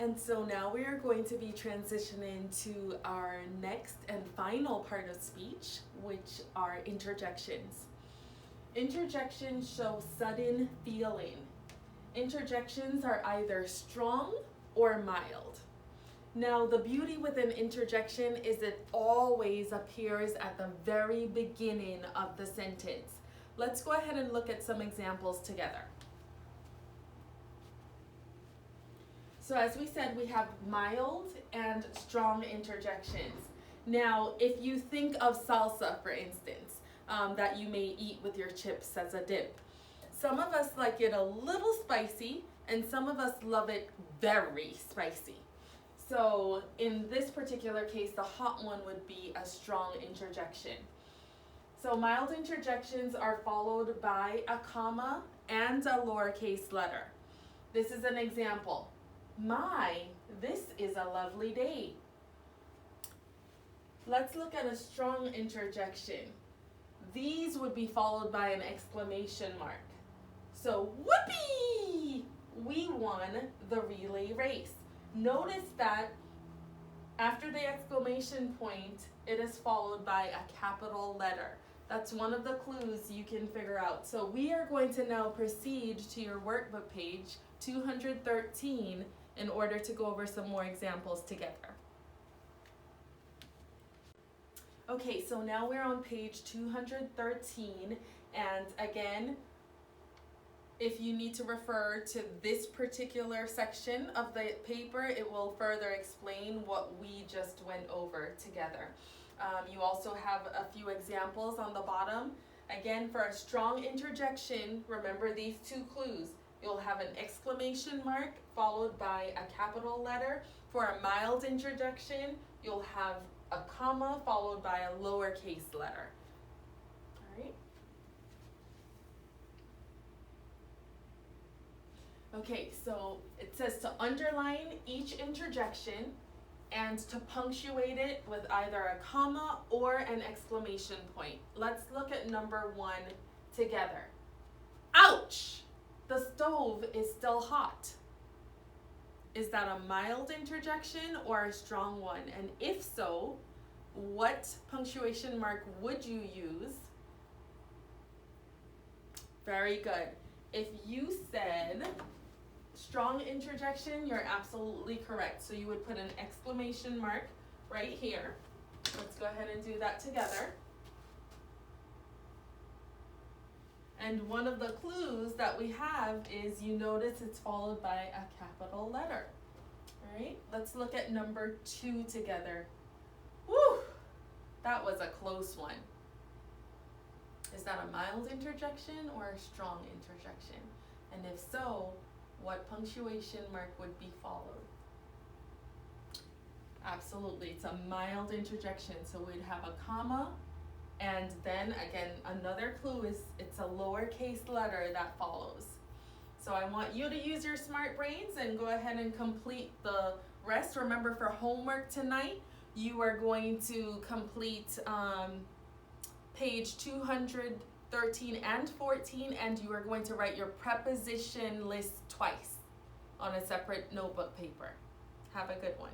And so now we are going to be transitioning to our next and final part of speech, which are interjections. Interjections show sudden feeling. Interjections are either strong or mild. Now, the beauty with an interjection is it always appears at the very beginning of the sentence. Let's go ahead and look at some examples together. So as we said, we have mild and strong interjections. Now, if you think of salsa, for instance, that you may eat with your chips as a dip, some of us like it a little spicy, and some of us love it very spicy. So in this particular case, the hot one would be a strong interjection. So mild interjections are followed by a comma and a lowercase letter. This is an example. My, this is a lovely day. Let's look at a strong interjection. These would be followed by an exclamation mark. So, whoopee! We won the relay race. Notice that after the exclamation point, it is followed by a capital letter. That's one of the clues you can figure out. So we are going to now proceed to your workbook page 213 in order to go over some more examples together. Okay, so now we're on page 213, and again, if you need to refer to this particular section of the paper, it will further explain what we just went over together. You also have a few examples on the bottom. Again, for a strong interjection, remember these two clues. You'll have an exclamation mark followed by a capital letter. For a mild interjection, you'll have a comma followed by a lowercase letter. All right. Okay, so it says to underline each interjection and to punctuate it with either a comma or an exclamation point. Let's look at number 1 together. Ouch! The stove is still hot. Is that a mild interjection or a strong one? And if so, what punctuation mark would you use? Very good. If you said strong interjection, you're absolutely correct. So you would put an exclamation mark right here. Let's go ahead and do that together. And one of the clues that we have is you notice it's followed by a capital letter. All right, let's look at number 2 together. Woo! That was a close one. Is that a mild interjection or a strong interjection? And if so, what punctuation mark would be followed? Absolutely, it's a mild interjection. So we'd have a comma, and then again, another clue is it's a lowercase letter that follows. So I want you to use your smart brains and go ahead and complete the rest. Remember, for homework tonight, you are going to complete page 213 and 14, and you are going to write your preposition list twice on a separate notebook paper. Have a good one.